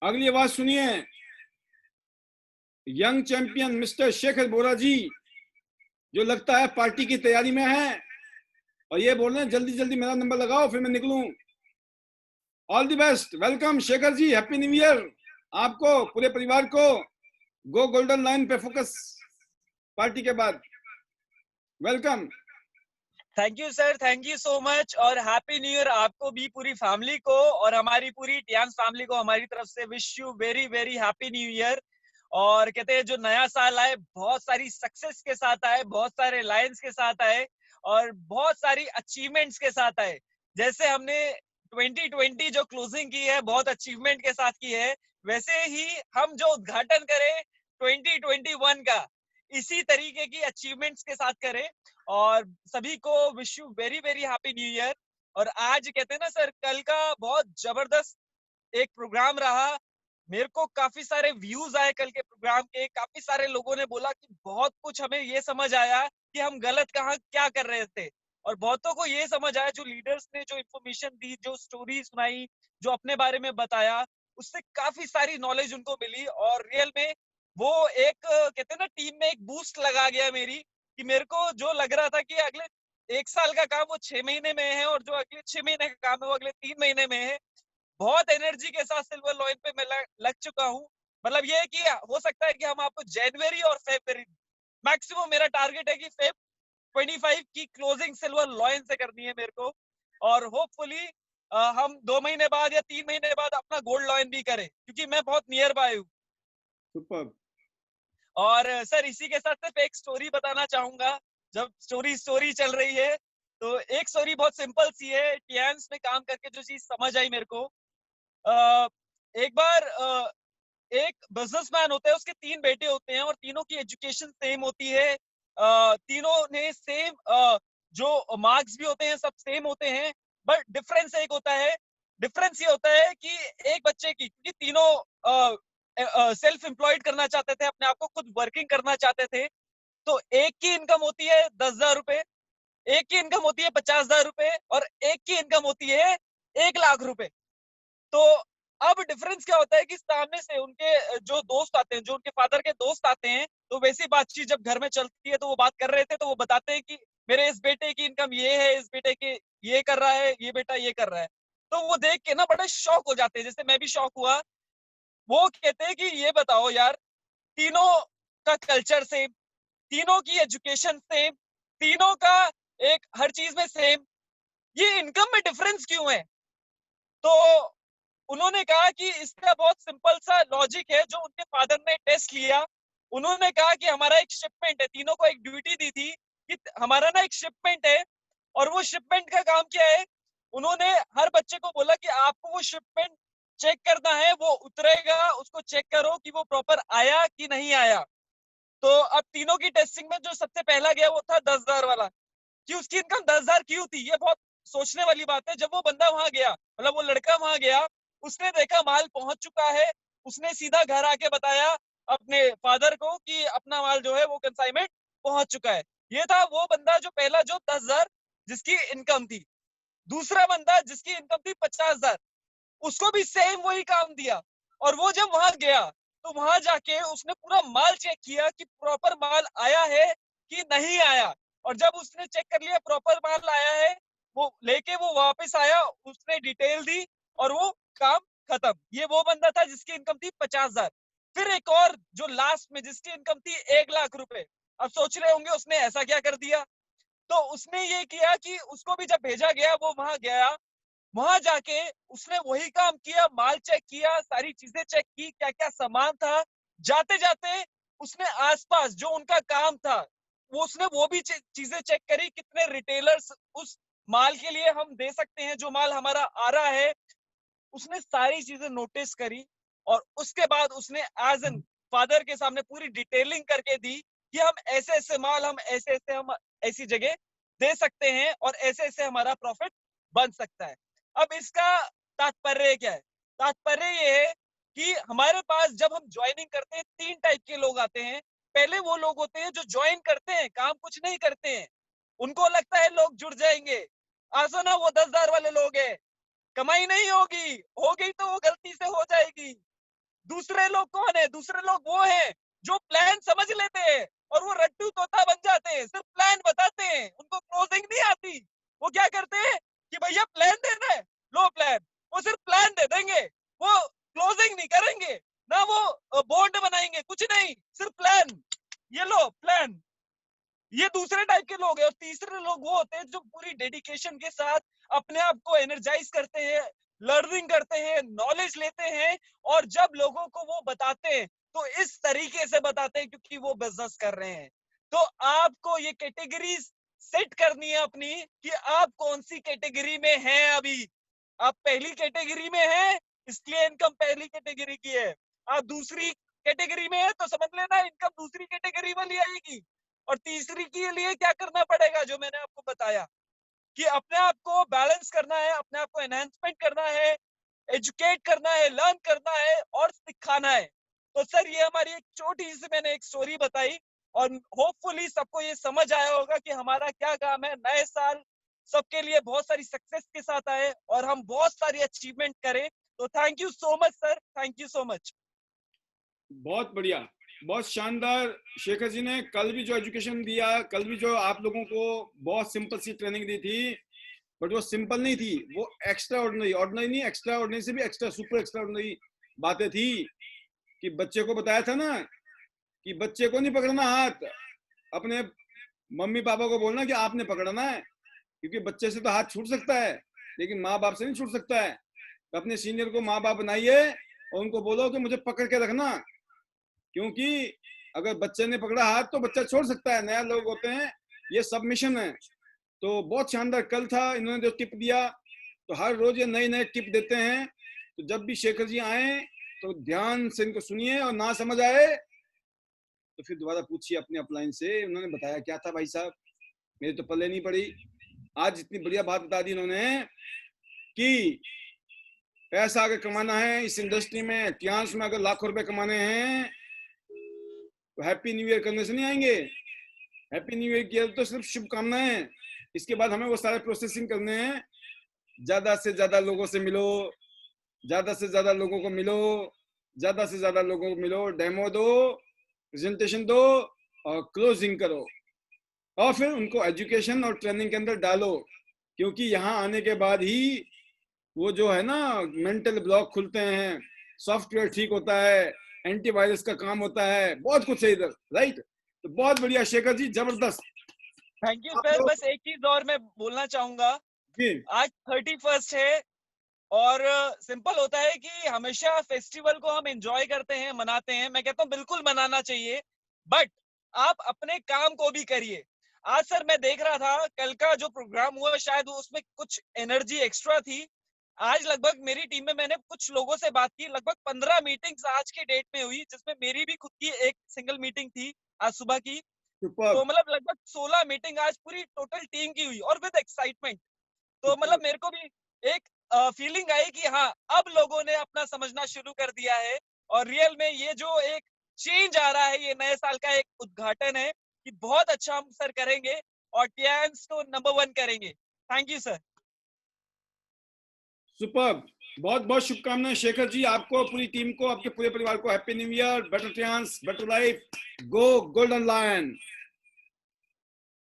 अगली आवाज सुनिए। यंग चैंपियन मिस्टर शेखर बोरा जी, जो लगता है पार्टी की तैयारी में है, और ये बोल रहे हैं जल्दी जल्दी मेरा नंबर लगाओ फिर मैं निकलूं। All the best, welcome Shekhar ji, happy new year आपको, पूरे परिवार को। गो गोल्डन लाइन पे फोकस पार्टी के बाद। Welcome. Thank you sir, thank you so much, और हैप्पी न्यू ईयर आपको भी, पूरी फैमिली को, और हमारी पूरी टियांस फैमिली को हमारी तरफ से wish you very very happy new year. और कहते हैं जो नया साल आए बहुत सारी सक्सेस के साथ आए, बहुत सारे लायंस के साथ आए, और बहुत सारी अचीवमेंट्स के साथ आए। जैसे हमने 2020 जो क्लोजिंग की है बहुत अचीवमेंट के साथ की है, वैसे ही हम जो उद्घाटन करें 2021 का इसी तरीके की अचीवमेंट्स के साथ करें। और सभी को wish you very very happy new year. और आज कहते हैं ना सर, कल का बहुत जबरदस्त एक प्रोग्राम रहा। मेरे को काफी सारे व्यूज आए कल के प्रोग्राम के, काफी सारे लोगों ने बोला कि बहुत कुछ हमें ये समझ आया कि हम गलत कहाँ क्या कर रहे थे, और बहुतों को ये समझ आया, जो लीडर्स ने जो इन्फॉर्मेशन दी, जो स्टोरी सुनाई, जो अपने बारे में बताया, उससे काफी सारी नॉलेज उनको मिली। और रियल में वो एक कहते हैं ना टीम में एक बूस्ट लगा गया मेरी, कि मेरे को जो लग रहा था कि अगले 1 साल का काम वो 6 महीने में है, और जो अगले 6 महीने का काम है वो अगले 3 महीने में है। बहुत एनर्जी के साथ सिल्वर लॉइन पे मैं लग चुका हूँ। मतलब ये है कि हो सकता है कि हम आपको जनवरी और फरवरी, मैक्सिमम मेरा टारगेट है कि फेब 25 की क्लोजिंग सिल्वर लॉइन से करनी है मेरे को। और होपफुली हम 2 महीने बाद या 3 महीने बाद अपना गोल्ड लॉइन भी करें, क्योंकि मैं बहुत नियर बाय हूँ। सुपर। और सर इसी के साथ सिर्फ एक स्टोरी बताना चाहूंगा, जब स्टोरी स्टोरी चल रही है, तो एक स्टोरी बहुत सिंपल सी है, टियांस में काम करके जो चीज समझ आई मेरे को। अ, एक बार एक बिजनेसमैन होता है, उसके 3 बेटे होते हैं, और तीनों की एजुकेशन सेम होती है। तीनों ने सेम जो मार्क्स भी होते हैं सब सेम होते हैं, बट डिफरेंस एक होता है। डिफरेंस ये होता है कि एक बच्चे की, क्योंकि तीनों सेल्फ एम्प्लॉयड करना चाहते थे, अपने आप को खुद वर्किंग करना चाहते थे, तो एक की इनकम होती है 10,000 रुपए, एक की इनकम होती है 50,000 रुपए, और एक की इनकम होती है 1 लाख रुपए। तो अब डिफरेंस क्या होता है कि सामने से उनके जो दोस्त आते हैं, जो उनके फादर के दोस्त आते हैं, तो वैसी बातचीत जब घर में चलती है तो वो बात कर रहे थे, तो वो बताते हैं कि मेरे इस बेटे की इनकम ये है, इस बेटे के ये कर रहा है, ये बेटा ये कर रहा है। तो वो देख के ना बड़े शॉक हो जाते हैं, जैसे मैं भी शॉक हुआ। वो कहते हैं कि ये बताओ यार, तीनों का कल्चर सेम, तीनों की एजुकेशन सेम, तीनों का एक हर चीज में सेम, ये इनकम में डिफरेंस क्यों है? तो उन्होंने कहा कि इसका बहुत सिंपल सा लॉजिक है, जो उनके फादर ने टेस्ट लिया। उन्होंने कहा कि हमारा एक शिपमेंट है, तीनों को एक ड्यूटी दी थी कि हमारा ना एक शिपमेंट है, और वो शिपमेंट का काम क्या है? उन्होंने हर बच्चे को बोला कि आपको वो शिपमेंट चेक करना है, वो उतरेगा, उसको चेक करो कि वो प्रॉपर आया कि नहीं आया। तो अब तीनों की टेस्टिंग में जो सबसे पहला गया वो था 10,000 वाला। कि उसकी इनकम 10,000 क्यों थी, ये बहुत सोचने वाली बात है। जब वो बंदा वहां गया, मतलब वो लड़का वहां गया, उसने देखा माल पहुंच चुका है, उसने सीधा घर आके बताया अपने फादर को कि अपना माल जो है वो कंसाइनमेंट पहुंच चुका है। ये था वो बंदा जो पहला, जो 10,000 जिसकी इनकम थी। दूसरा बंदा जिसकी इनकम थी 50,000, उसको भी सेम वही काम दिया। और वो जब वहां गया तो वहां जाके उसने पूरा माल चेक किया कि प्रॉपर माल आया है कि नहीं आया। और जब उसने चेक कर लिया प्रॉपर माल आया है, वो लेके वो वापस आया, उसने डिटेल दी, और वो काम खत्म। ये वो बंदा था जिसकी इनकम थी 50,000। फिर एक और जो लास्ट में जिसकी इनकम थी 1 लाख रुपए। अब सोच रहे होंगे उसने ऐसा क्या कर दिया। तो उसने ये किया कि उसको भी जब भेजा गया, वो वहां गया, वहां जाके उसने वही काम किया, माल चेक किया, सारी चीजें चेक की, क्या क्या सामान था। जाते जाते उसने आसपास जो उनका काम था, वो उसने वो भी चीजें चेक करी, कितने रिटेलर्स उस माल के लिए हम दे सकते हैं, जो माल हमारा आ रहा है। उसने सारी चीजें नोटिस करी, और उसके बाद उसने एज एन फादर के सामने पूरी डिटेलिंग करके दी कि हम ऐसे ऐसे माल, हम ऐसी जगह दे सकते हैं, और ऐसे ऐसे हमारा प्रॉफिट बन सकता है। अब इसका तात्पर्य क्या है? तात्पर्य ये है कि हमारे पास जब हम ज्वाइनिंग करते हैं, 3 टाइप के लोग आते हैं। पहले वो लोग होते हैं जो ज्वाइन करते हैं, काम कुछ नहीं करते हैं, उनको लगता है लोग जुड़ जाएंगे। आसो ना, वो 10,000 वाले लोग हैं, कमाई नहीं होगी, हो गई तो वो गलती से हो जाएगी। दूसरे लोग कौन है? दूसरे लोग वो हैं जो प्लान समझ लेते हैं और वो रट्टू तोता बन जाते हैं, सिर्फ प्लान बताते हैं, उनको क्लोजिंग नहीं आती। वो क्या करते हैं कि भैया प्लान देना है, लो प्लान। वो सिर्फ प्लान दे देंगे, वो क्लोजिंग नहीं करेंगे, ना वो बॉन्ड बनाएंगे, कुछ नहीं, सिर्फ प्लान। ये लो प्लान। ये दूसरे टाइप के लोग हैं। और तीसरे लोग वो होते हैं जो पूरी डेडिकेशन के साथ अपने आप को एनर्जाइज करते हैं, लर्निंग करते हैं, नॉलेज लेते हैं, और जब लोगों को वो बताते हैं तो इस तरीके से बताते हैं क्योंकि वो बिजनेस कर रहे हैं। तो आपको ये कैटेगरीज सेट करनी है अपनी कि आप कौन सी कैटेगरी में हैं अभी। आप पहली कैटेगरी में हैं, इसलिए इनकम पहली कैटेगरी की है। आप दूसरी कैटेगरी में है तो समझ लेना इनकम दूसरी कैटेगरी वाली आएगी। और तीसरी के लिए क्या करना पड़ेगा जो मैंने आपको बताया कि अपने आप को बैलेंस करना है, अपने आप को एनहांसमेंट करना है, एजुकेट करना है, लर्न करना है और सिखाना है। तो सर ये हमारी एक छोटी सी मैंने एक स्टोरी बताई और होपफुली सबको ये समझ आया होगा कि हमारा क्या काम है। नए साल सबके लिए बहुत सारी सक्सेस के साथ आए और हम बहुत सारी अचीवमेंट करें। तो thank you so much sir, thank you so much. बहुत बढ़िया, बहुत शानदार। शेखर जी ने कल भी जो एजुकेशन दिया, कल भी जो आप लोगों को बहुत सिंपल सी ट्रेनिंग दी थी, बट वो सिंपल नहीं थी, वो एक्स्ट्रा ऑर्डिनरी, ऑर्डिनरी नहीं, एक्स्ट्रा ऑर्डिनरी से भी एक्स्ट्रा, सुपर एक्स्ट्रा ऑर्डिनरी बातें थी। कि बच्चे को बताया था ना कि बच्चे को नहीं पकड़ना हाथ, अपने मम्मी पापा को बोलना कि आपने पकड़ना है, क्योंकि बच्चे से तो हाथ छूट सकता है लेकिन माँ बाप से नहीं छूट सकता है। तो अपने सीनियर को माँ बाप बनाइए और उनको बोलो कि मुझे पकड़ के रखना, क्योंकि अगर बच्चे ने पकड़ा हाथ तो बच्चा छोड़ सकता है, नया लोग होते हैं, ये सबमिशन है। तो बहुत शानदार कल था, इन्होंने जो टिप दिया, तो हर रोज ये नए नए टिप देते हैं। तो जब भी शेखर जी आए तो ध्यान से इनको सुनिए, और ना समझ आए तो फिर दोबारा पूछिए अपने अपलाइन से, उन्होंने बताया क्या था भाई साहब, मेरे तो पल्ले नहीं पड़ी। आज इतनी बढ़िया बात बता दी इन्होंने कि पैसा अगर कमाना है इस इंडस्ट्री में, इतिहास में अगर लाखों रुपए कमाने हैं तो हैप्पी न्यू ईयर करने से नहीं आएंगे। हैप्पी न्यू ईयर की तो सिर्फ शुभकामनाएं, इसके बाद हमें वो सारे प्रोसेसिंग करने हैं। ज्यादा से ज्यादा लोगों से मिलो, ज्यादा से ज्यादा लोगों को मिलो, ज्यादा से ज्यादा लोगों को मिलो, डेमो दो, प्रेजेंटेशन दो और क्लोजिंग करो, और फिर उनको एजुकेशन और ट्रेनिंग के अंदर डालो। क्योंकि यहाँ आने के बाद ही वो जो है ना मेंटल ब्लॉक खुलते हैं, सॉफ्टवेयर ठीक होता है, एंटीवायरस का काम होता है, बहुत कुछ है इधर, राइट। तो बहुत बढ़िया शेखर जी, जबरदस्त। थैंक यू आप सर। लोग बस एक चीज और मैं बोलना चाहूंगा, जी, आज 31st है और सिंपल होता है कि हमेशा फेस्टिवल को हम एंजॉय करते हैं, मनाते हैं। मैं कहता हूँ बिल्कुल मनाना चाहिए, बट आप अपने काम को भी करिए। आज सर मैं देख रहा था कल का जो प्रोग्राम हुआ, शायद वो उसमें कुछ एनर्जी एक्स्ट्रा थी। आज लगभग मेरी टीम में मैंने कुछ लोगों से बात की, लगभग 15 मीटिंग्स आज के डेट में हुई, जिसमें मेरी भी खुद की एक सिंगल मीटिंग थी आज सुबह की। सुपर। तो मतलब लगभग 16 मीटिंग आज पूरी टोटल टीम की हुई और विद एक्साइटमेंट। तो मतलब मेरे को भी एक फीलिंग आई कि हाँ अब लोगों ने अपना समझना शुरू कर दिया है और रियल में ये जो एक चेंज आ रहा है, ये नए साल का एक उद्घाटन है कि बहुत अच्छा हम सर करेंगे और टियांस को नंबर 1 करेंगे। Thank you sir. सुपर, बहुत बहुत शुभकामनाएं शेखर जी, आपको, पूरी टीम को, आपके पूरे परिवार को happy new year, better chance, better life, go golden lion.